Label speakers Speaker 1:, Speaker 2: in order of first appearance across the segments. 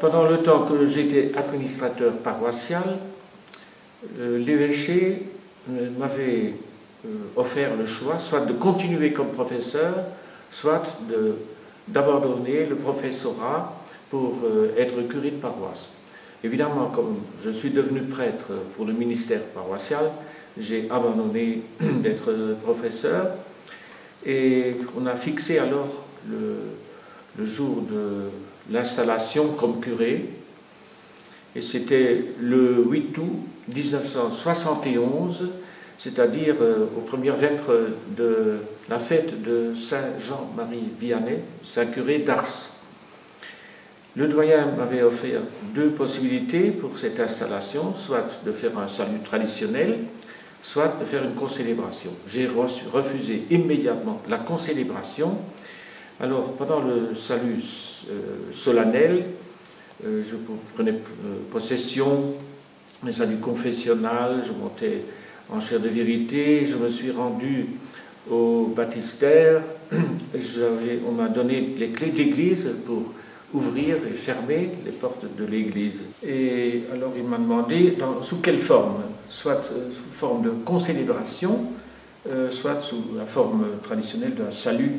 Speaker 1: Pendant le temps que j'étais administrateur paroissial, l'évêché m'avait offert le choix soit de continuer comme professeur, soit d'abandonner le professorat pour être curé de paroisse. Évidemment, comme je suis devenu prêtre pour le ministère paroissial, j'ai abandonné d'être professeur et on a fixé alors le jour de l'installation comme curé, et c'était le 8 août 1971, c'est-à-dire aux premières vêpres de la fête de Saint Jean-Marie Vianney, Saint curé d'Ars. Le doyen m'avait offert deux possibilités pour cette installation, soit de faire un salut traditionnel, soit de faire une concélébration. J'ai refusé immédiatement la concélébration. Alors, pendant le salut solennel, je prenais possession du salut confessionnal, je montais en chaire de vérité, je me suis rendu au baptistère, on m'a donné les clés de l'église pour ouvrir et fermer les portes de l'église. Et alors il m'a demandé sous quelle forme, soit sous forme de concélébration, soit sous la forme traditionnelle d'un salut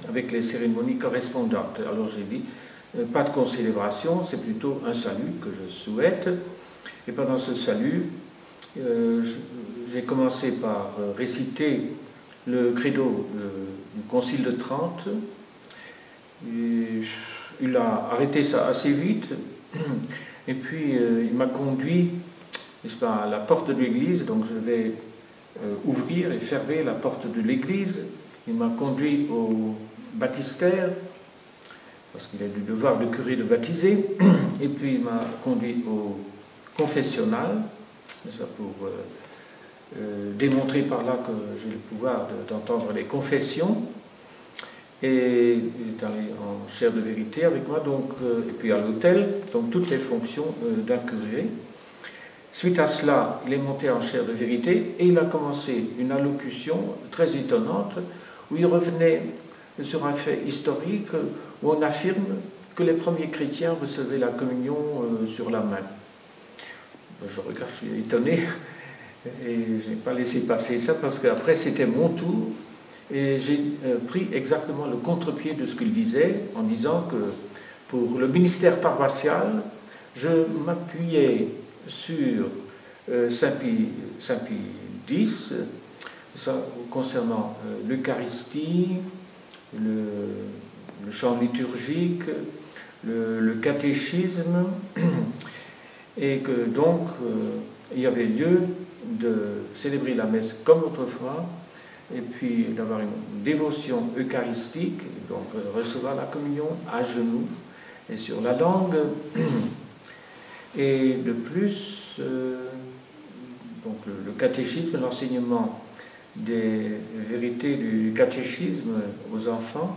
Speaker 1: avec les cérémonies correspondantes. Alors j'ai dit, pas de concélébration, c'est plutôt un salut que je souhaite. Et pendant ce salut, j'ai commencé par réciter le credo du Concile de Trente. Et il a arrêté ça assez vite, et puis il m'a conduit, n'est-ce pas, à la porte de l'église, donc je vais ouvrir et fermer la porte de l'église. Il m'a conduit au baptistère, parce qu'il a du devoir de curé de baptiser, et puis il m'a conduit au confessionnal, pour démontrer par là que j'ai le pouvoir d'entendre les confessions, et il est allé en chaire de vérité avec moi, donc, et puis à l'autel, donc toutes les fonctions d'un curé. Suite à cela, il est monté en chaire de vérité et il a commencé une allocution très étonnante où il revenait sur un fait historique où on affirme que les premiers chrétiens recevaient la communion sur la main. Je regarde, je suis étonné et je n'ai pas laissé passer ça parce qu'après c'était mon tour. Et j'ai pris exactement le contre-pied de ce qu'il disait, en disant que pour le ministère paroissial, je m'appuyais sur Saint Pie X, concernant l'Eucharistie, le chant liturgique, le catéchisme, et que donc il y avait lieu de célébrer la messe comme autrefois, et puis d'avoir une dévotion eucharistique, donc recevoir la communion à genoux et sur la langue. Et de plus, donc le catéchisme, l'enseignement des vérités du catéchisme aux enfants,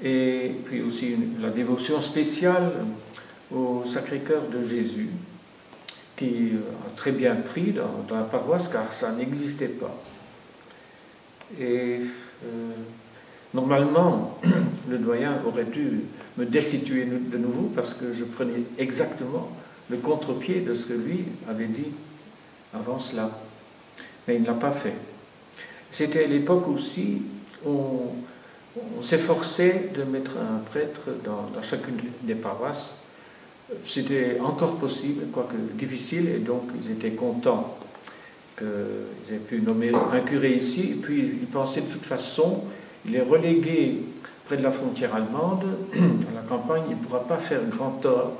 Speaker 1: et puis aussi la dévotion spéciale au Sacré-Cœur de Jésus, qui a très bien pris dans la paroisse car ça n'existait pas. Et normalement, le doyen aurait dû me destituer de nouveau parce que je prenais exactement le contre-pied de ce que lui avait dit avant cela. Mais il ne l'a pas fait. C'était l'époque aussi où on s'efforçait de mettre un prêtre dans chacune des paroisses. C'était encore possible, quoique difficile, et donc ils étaient contents qu'ils aient pu nommer un curé ici, et puis ils pensaient de toute façon, il est relégué près de la frontière allemande, à la campagne, il ne pourra pas faire grand tort,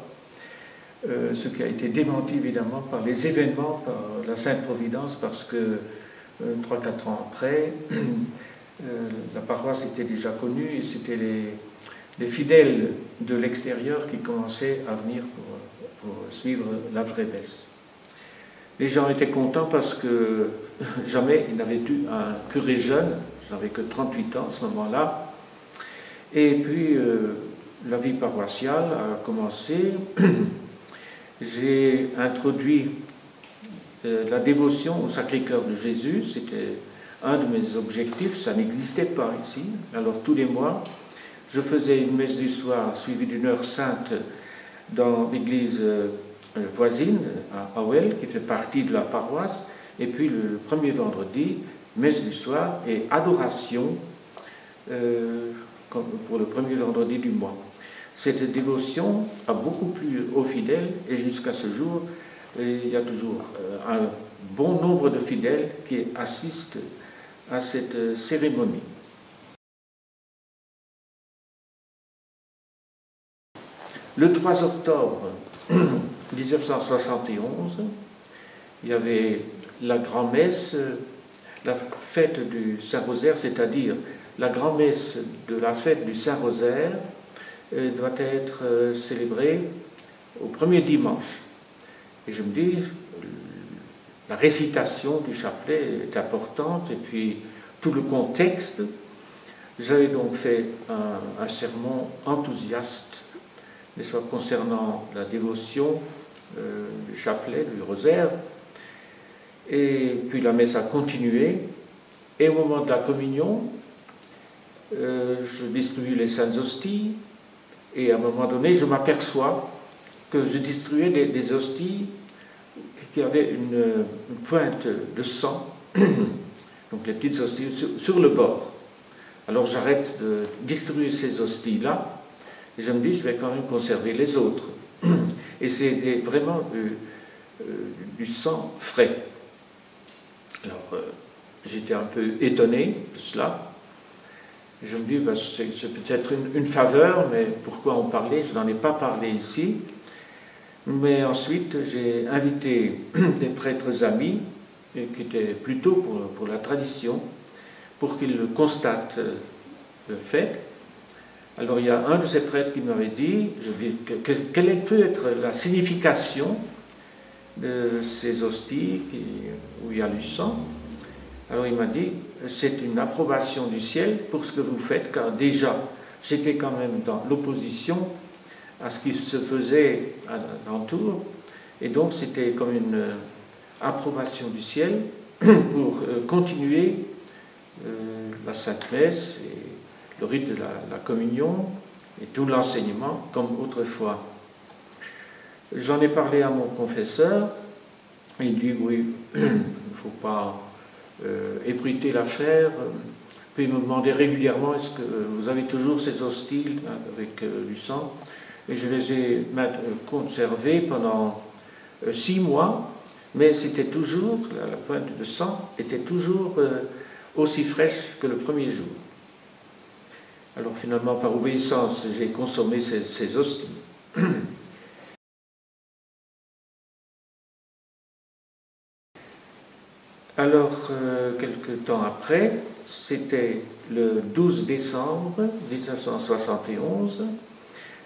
Speaker 1: ce qui a été démenti évidemment par les événements, par la Sainte Providence, parce que 3-4 ans après, la paroisse était déjà connue, et c'était les fidèles de l'extérieur qui commençaient à venir pour suivre la vraie messe. Les gens étaient contents parce que jamais ils n'avaient eu un curé jeune, je n'avais que 38 ans à ce moment-là. Et puis la vie paroissiale a commencé. J'ai introduit la dévotion au Sacré-Cœur de Jésus, c'était un de mes objectifs, ça n'existait pas ici. Alors tous les mois, je faisais une messe du soir suivie d'une heure sainte dans l'église voisine, à Howell, qui fait partie de la paroisse. Et puis le premier vendredi, messe du soir et adoration pour le premier vendredi du mois. Cette dévotion a beaucoup plu aux fidèles et jusqu'à ce jour, il y a toujours un bon nombre de fidèles qui assistent à cette cérémonie. Le 3 octobre 1971, il y avait la grand-messe, la fête du Saint-Rosaire, c'est-à-dire la grand-messe de la fête du Saint-Rosaire doit être célébrée au premier dimanche. Et je me dis, la récitation du chapelet est importante, et puis tout le contexte. J'avais donc fait un sermon enthousiaste, n'est-ce pas, concernant la dévotion du chapelet, du rosaire. Et puis la messe a continué, et au moment de la communion, je distribue les saintes hosties, et à un moment donné, je m'aperçois que je distribuais des hosties qui avaient une pointe de sang, donc les petites hosties, sur le bord. Alors j'arrête de distribuer ces hosties-là, et je me dis, je vais quand même conserver les autres. Et c'était vraiment du sang frais. Alors j'étais un peu étonné de cela. Je me dis, ben, c'est peut-être une faveur, mais pourquoi en parler? Je n'en ai pas parlé ici. Mais ensuite, j'ai invité des prêtres amis, qui étaient plutôt pour la tradition, pour qu'ils constatent le fait. Alors il y a un de ces prêtres qui m'avait dit, quelle peut être la signification de ces hosties où il y a du sang? Alors il m'a dit, c'est une approbation du ciel pour ce que vous faites, car déjà, j'étais quand même dans l'opposition à ce qui se faisait à l'entour, et donc c'était comme une approbation du ciel pour continuer la Sainte Messe et le rite de la communion et tout l'enseignement comme autrefois. J'en ai parlé à mon confesseur, il dit oui, il ne faut pas ébruiter l'affaire. Puis il me demandait régulièrement, est-ce que vous avez toujours ces hosties avec du sang? Et je les ai conservées pendant 6 mois, mais c'était toujours, la pointe de sang était toujours aussi fraîche que le premier jour. Alors finalement, par obéissance, j'ai consommé ces hosties. Alors, quelque temps après, c'était le 12 décembre 1971,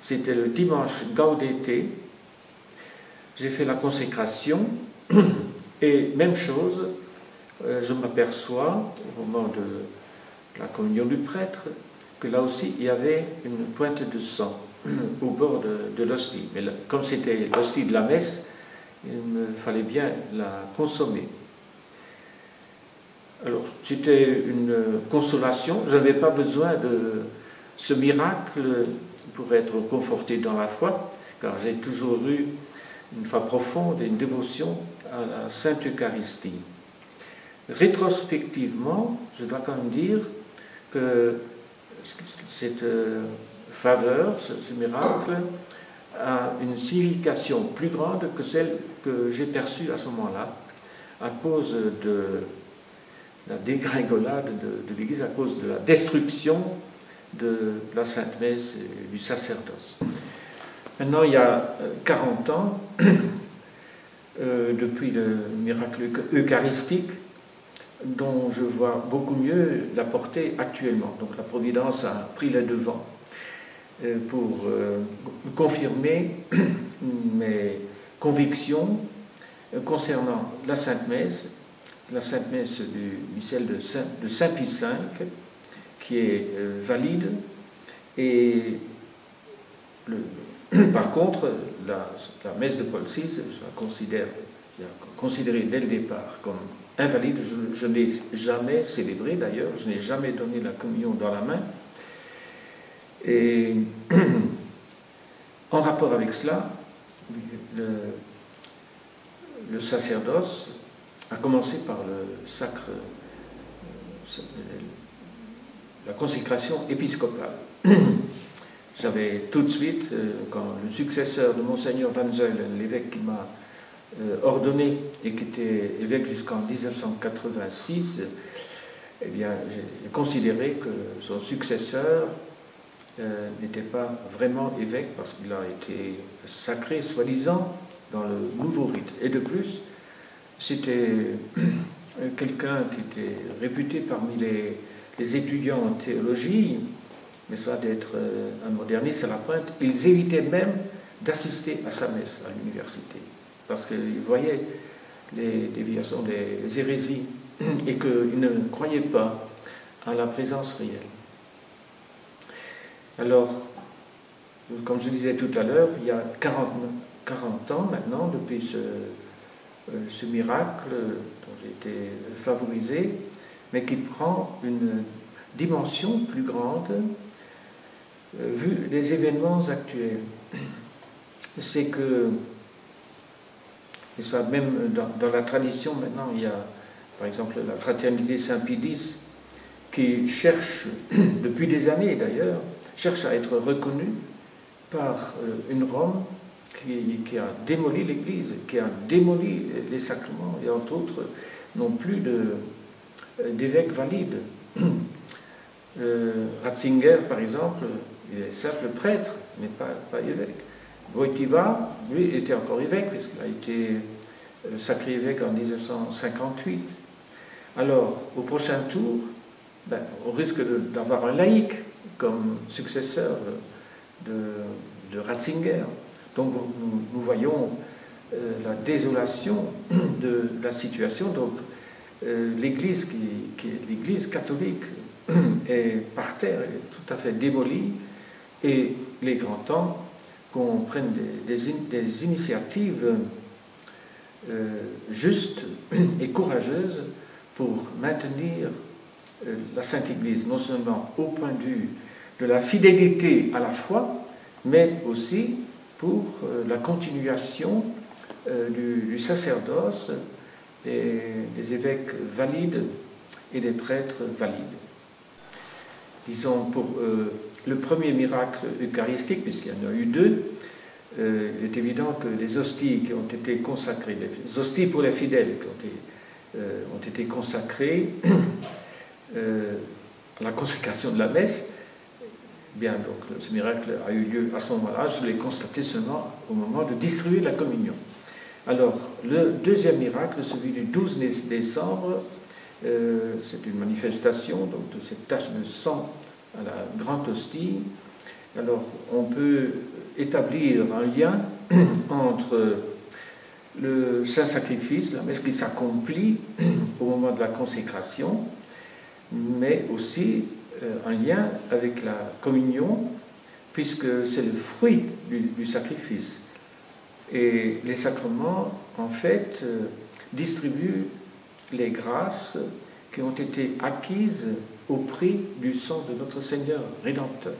Speaker 1: c'était le dimanche Gaudete, j'ai fait la consécration, et même chose, je m'aperçois, au moment de la communion du prêtre, que là aussi, il y avait une pointe de sang au bord de l'hostie. Mais là, comme c'était l'hostie de la messe, il me fallait bien la consommer. Alors, c'était une consolation. Je n'avais pas besoin de ce miracle pour être conforté dans la foi, car j'ai toujours eu une foi profonde et une dévotion à la Sainte Eucharistie. Rétrospectivement, je dois quand même dire que cette faveur, ce miracle, a une signification plus grande que celle que j'ai perçue à ce moment-là, à cause de la dégringolade de l'Église, à cause de la destruction de la Sainte Messe et du sacerdoce. Maintenant, il y a 40 ans, depuis le miracle eucharistique, dont je vois beaucoup mieux la portée actuellement. Donc la Providence a pris les devants pour confirmer mes convictions concernant la Sainte Messe du missel de Saint Pie V, qui est valide, et par contre, la messe de Paul VI, je la considérée dès le départ comme invalide. Je ne l'ai jamais célébrée d'ailleurs, je n'ai jamais donné la communion dans la main. Et en rapport avec cela, le sacerdoce a commencé par le sacre, la consécration épiscopale. J'avais tout de suite, quand le successeur de Monseigneur Van Zuylen, l'évêque qui m'a ordonné et qui était évêque jusqu'en 1986, eh bien, j'ai considéré que son successeur n'était pas vraiment évêque parce qu'il a été sacré, soi-disant, dans le nouveau rite. Et de plus, c'était quelqu'un qui était réputé parmi les étudiants en théologie, mais soit d'être un moderniste à la pointe. Ils évitaient même d'assister à sa messe à l'université, parce qu'ils voyaient les déviations, les hérésies, et qu'ils ne croyaient pas à la présence réelle. Alors, comme je disais tout à l'heure, il y a 40 ans maintenant, depuis ce miracle dont j'ai été favorisé, mais qui prend une dimension plus grande vu les événements actuels. C'est que, même dans la tradition maintenant, il y a par exemple la fraternité Saint-Pie-X qui cherche, depuis des années d'ailleurs, cherche à être reconnue par une Rome qui a démoli l'Église, qui a démoli les sacrements, et entre autres, non plus d'évêques valides. Ratzinger, par exemple, il est simple prêtre, mais pas évêque. Wojtyła, lui, était encore évêque, puisqu'il a été sacré évêque en 1958. Alors, au prochain tour, on risque d'avoir un laïc comme successeur de Ratzinger. Donc nous voyons la désolation de la situation. Donc l'Église l'Église catholique est par terre, est tout à fait démolie, et il est grand temps qu'on prenne des initiatives justes et courageuses pour maintenir la Sainte Église, non seulement au point de vue de la fidélité à la foi, mais aussi pour la continuation du sacerdoce des évêques valides et des prêtres valides. Disons, pour le premier miracle eucharistique, puisqu'il y en a eu deux, il est évident que les hosties qui ont été consacrées, les hosties pour les fidèles qui ont été consacrées à la consécration de la messe, bien, donc ce miracle a eu lieu à ce moment-là. Je l'ai constaté seulement au moment de distribuer la communion. Alors, le deuxième miracle, celui du 12 décembre, c'est une manifestation donc, de cette tache de sang à la grande hostie. Alors, on peut établir un lien entre le saint sacrifice, la messe qui s'accomplit au moment de la consécration, mais aussi un lien avec la communion, puisque c'est le fruit du sacrifice. Et les sacrements, en fait, distribuent les grâces qui ont été acquises au prix du sang de notre Seigneur Rédempteur.